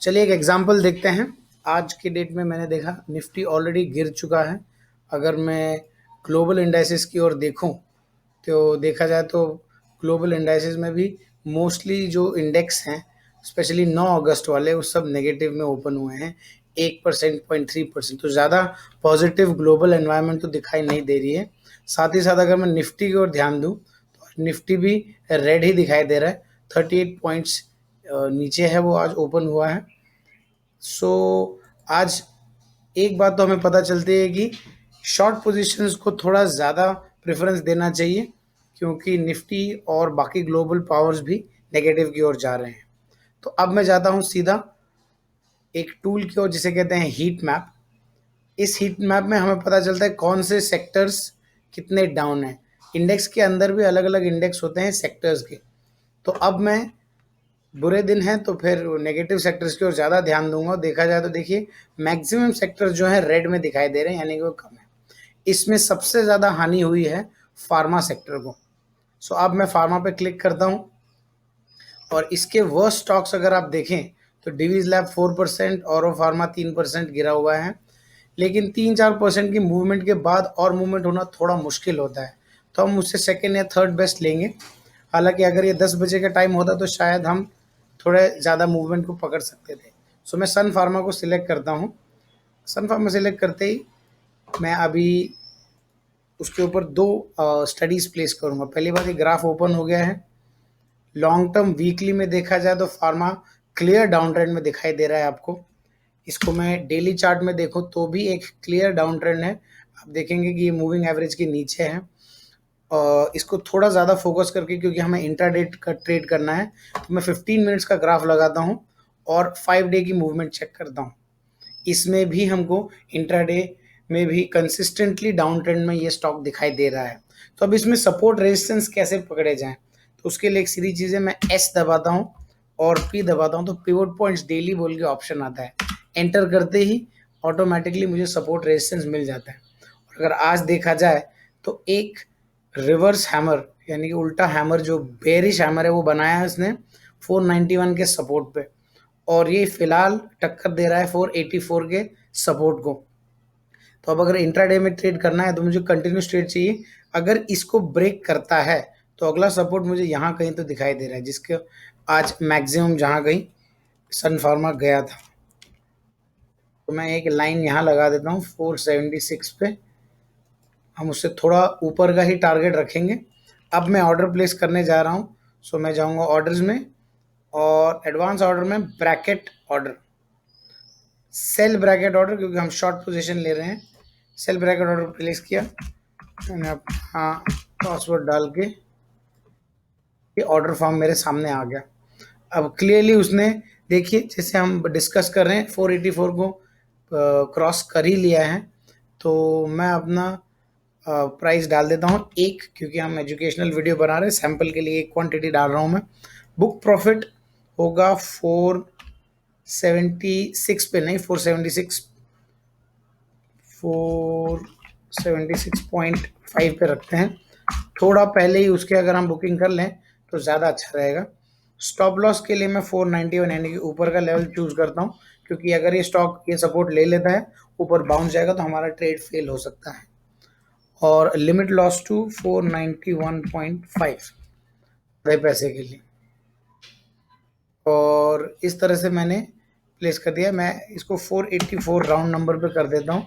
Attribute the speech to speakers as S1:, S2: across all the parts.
S1: चलिए एक एग्जांपल देखते हैं। आज की डेट में मैंने देखा निफ्टी ऑलरेडी गिर चुका है। अगर मैं ग्लोबल इंडाइसेस की ओर देखूं तो देखा जाए तो ग्लोबल इंडाइसेस में भी मोस्टली जो इंडेक्स हैं, स्पेशली 9 अगस्त वाले, वो सब नेगेटिव में ओपन हुए हैं। 1%, 0.3%, तो ज़्यादा पॉजिटिव ग्लोबल एनवायरनमेंट तो दिखाई नहीं दे रही है। साथ ही साथ अगर मैं निफ्टी की ओर ध्यान दूं तो निफ्टी भी रेड ही दिखाई दे रहा है। 38 पॉइंट्स नीचे है, वो आज ओपन हुआ है। सो आज एक बात तो हमें पता चलती है कि शॉर्ट पोजीशंस को थोड़ा ज़्यादा प्रेफरेंस देना चाहिए, क्योंकि निफ्टी और बाकी ग्लोबल पावर्स भी नेगेटिव की ओर जा रहे हैं। तो अब मैं जाता हूँ सीधा एक टूल की ओर जिसे कहते हैं हीट मैप। इस हीट मैप में हमें पता चलता है कौन से सेक्टर्स कितने डाउन हैं। इंडेक्स के अंदर भी अलग अलग इंडेक्स होते हैं सेक्टर्स के। तो अब मैं बुरे दिन हैं तो फिर नेगेटिव सेक्टर्स की ओर ज़्यादा ध्यान दूंगा। देखा जाए तो देखिए मैक्सिमम सेक्टर जो है रेड में दिखाई दे रहे हैं, यानी कि वो कम है। इसमें सबसे ज़्यादा हानि हुई है फार्मा सेक्टर को। सो अब मैं फार्मा पे क्लिक करता हूँ और इसके वर्स्ट स्टॉक्स अगर आप देखें तो डिवीज लैब 4%, औरो फार्मा 3% गिरा हुआ है। लेकिन 3-4% की मूवमेंट के बाद और मूवमेंट होना थोड़ा मुश्किल होता है, तो हम उससे सेकेंड या थर्ड बेस्ट लेंगे। हालांकि अगर ये 10 बजे का टाइम होता तो शायद हम थोड़े ज़्यादा मूवमेंट को पकड़ सकते थे। सो मैं सन फार्मा को सिलेक्ट करता हूँ। सन फार्मा सिलेक्ट करते ही मैं अभी उसके ऊपर दो स्टडीज़ प्लेस करूँगा। पहली बात, ये ग्राफ ओपन हो गया है। लॉन्ग टर्म वीकली में देखा जाए तो फार्मा क्लियर डाउन ट्रेंड में दिखाई दे रहा है आपको। इसको मैं डेली चार्ट में देखूं तो भी एक क्लियर डाउन ट्रेंड है। आप देखेंगे कि ये मूविंग एवरेज के नीचे है। और इसको थोड़ा ज़्यादा फोकस करके, क्योंकि हमें इंट्राडे का ट्रेड करना है, तो मैं 15 मिनट्स का ग्राफ लगाता हूँ और 5 डे की मूवमेंट चेक करता हूँ। इसमें भी हमको इंट्राडे में भी कंसिस्टेंटली डाउन ट्रेंड में ये स्टॉक दिखाई दे रहा है। तो अब इसमें सपोर्ट रेजिस्टेंस कैसे पकड़े जाएं, तो उसके लिए एक सीधी चीज़ है। मैं एस दबाता हूँ और पी दबाता हूँ तो पिवट पॉइंट्स डेली बोल के ऑप्शन आता है। एंटर करते ही ऑटोमेटिकली मुझे सपोर्ट रेजिस्टेंस मिल जाता है। और अगर आज देखा जाए तो एक रिवर्स हैमर, यानी कि उल्टा हैमर, जो बेरिश हैमर है, वो बनाया है इसने 491 के सपोर्ट पे, और ये फिलहाल टक्कर दे रहा है 484 के सपोर्ट को। तो अब अगर इंट्राडे में ट्रेड करना है तो मुझे कंटिन्यूस ट्रेड चाहिए। अगर इसको ब्रेक करता है तो अगला सपोर्ट मुझे यहाँ कहीं तो दिखाई दे रहा है, जिसके आज मैक्सिमम जहाँ कहीं सन फार्मा गया था। तो मैं एक लाइन यहाँ लगा देता हूँ 476 पे। हम उससे थोड़ा ऊपर का ही टारगेट रखेंगे। अब मैं ऑर्डर प्लेस करने जा रहा हूँ। सो मैं जाऊँगा ऑर्डर्स में और एडवांस ऑर्डर में bracket order, sell bracket order, क्योंकि हम शॉर्ट पोजीशन ले रहे हैं। सेल ब्रैकेट ऑर्डर प्लेस किया मैंने अपना पासवर्ड डाल के, ये ऑर्डर फॉर्म मेरे सामने आ गया। अब क्लियरली उसने, देखिए जैसे हम डिस्कस कर रहे हैं, 484 को क्रॉस कर ही लिया है। तो मैं अपना प्राइस डाल देता हूँ एक, क्योंकि हम एजुकेशनल वीडियो बना रहे हैं, सैंपल के लिए एक क्वांटिटी डाल रहा हूँ मैं। बुक प्रॉफिट होगा 476 पे, नहीं 476, 476.5 पे रखते हैं। थोड़ा पहले ही उसके अगर हम बुकिंग कर लें तो ज़्यादा अच्छा रहेगा। स्टॉप लॉस के लिए मैं 491 यानी कि ऊपर का लेवल चूज करता हूँ, क्योंकि अगर ये स्टॉक ये सपोर्ट ले लेता है, ऊपर बाउंस जाएगा तो हमारा ट्रेड फेल हो सकता है। और लिमिट लॉस टू 491.5 आधे पैसे के लिए। और इस तरह से मैंने प्लेस कर दिया। मैं इसको 484 राउंड नंबर पे कर देता हूँ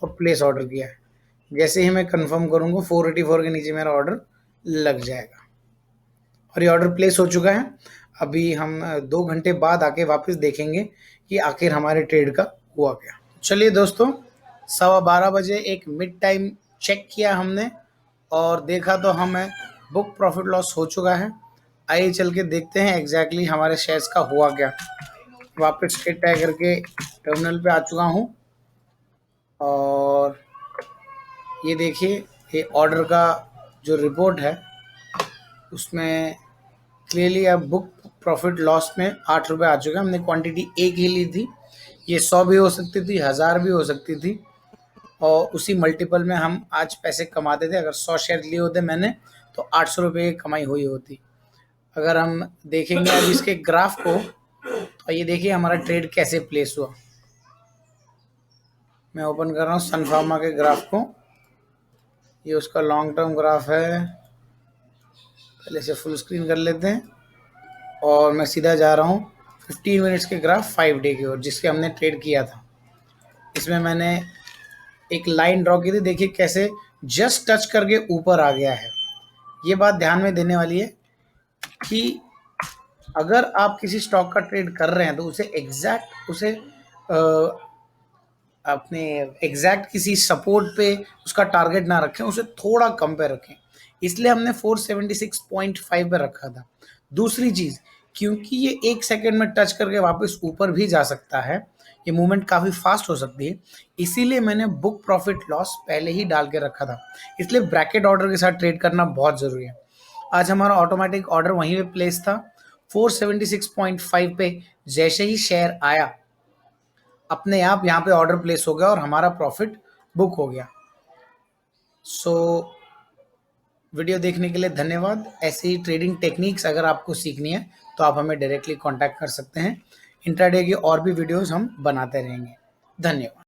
S1: और प्लेस ऑर्डर किया है। जैसे ही मैं कंफर्म करूँगा 484 के नीचे मेरा ऑर्डर लग जाएगा और ये ऑर्डर प्लेस हो चुका है। अभी हम 2 घंटे बाद आके वापस देखेंगे कि आखिर हमारे ट्रेड का हुआ क्या। चलिए दोस्तों, 12:15 बजे एक मिड टाइम चेक किया हमने और देखा तो हमें बुक प्रॉफिट लॉस हो चुका है। आइए चल के देखते हैं एग्जैक्टली हमारे शेयर्स का हुआ क्या। वापस ट्रेड टैग करके टर्मिनल पे आ चुका हूँ और ये देखिए, ये ऑर्डर का जो रिपोर्ट है उसमें क्लियरली अब बुक प्रॉफिट लॉस में 8 रुपये आ चुका है। हमने क्वांटिटी एक ही ली थी, ये 100 भी हो सकती थी, 1000 भी हो सकती थी, और उसी मल्टीपल में हम आज पैसे कमाते थे। अगर 100 शेयर लिए होते मैंने तो 800 रुपये की कमाई हुई होती। अगर हम देखेंगे अब इसके ग्राफ को, तो ये देखिए हमारा ट्रेड कैसे प्लेस हुआ। मैं ओपन कर रहा हूँ सन फार्मा के ग्राफ को। ये उसका लॉन्ग टर्म ग्राफ है। पहले से फुल स्क्रीन कर लेते हैं और मैं सीधा जा रहा हूँ 15 मिनट्स के ग्राफ 5 डे की ओर, जिसके हमने ट्रेड किया था। इसमें मैंने एक लाइन ड्रॉ की थी, देखिए कैसे जस्ट टच करके ऊपर आ गया है। ये बात ध्यान में देने वाली है कि अगर आप किसी स्टॉक का ट्रेड कर रहे हैं तो उसे अपने एग्जैक्ट किसी सपोर्ट पे उसका टारगेट ना रखें, उसे थोड़ा कम पे रखें। इसलिए हमने 476.5 पे रखा था। दूसरी चीज़, क्योंकि ये 1 सेकंड में टच करके वापस ऊपर भी जा सकता है, ये मूवमेंट काफ़ी फास्ट हो सकती है, इसीलिए मैंने बुक प्रॉफिट लॉस पहले ही डाल के रखा था। इसलिए ब्रैकेट ऑर्डर के साथ ट्रेड करना बहुत ज़रूरी है। आज हमारा ऑटोमेटिक ऑर्डर वहीं पे प्लेस था 476.5 पे। जैसे ही शेयर आया अपने आप यहाँ पे ऑर्डर प्लेस हो गया और हमारा प्रॉफिट बुक हो गया। सो वीडियो देखने के लिए धन्यवाद। ऐसे ही ट्रेडिंग टेक्निक्स अगर आपको सीखनी है तो आप हमें डायरेक्टली कांटेक्ट कर सकते हैं। इंट्राडे की और भी वीडियोस हम बनाते रहेंगे। धन्यवाद।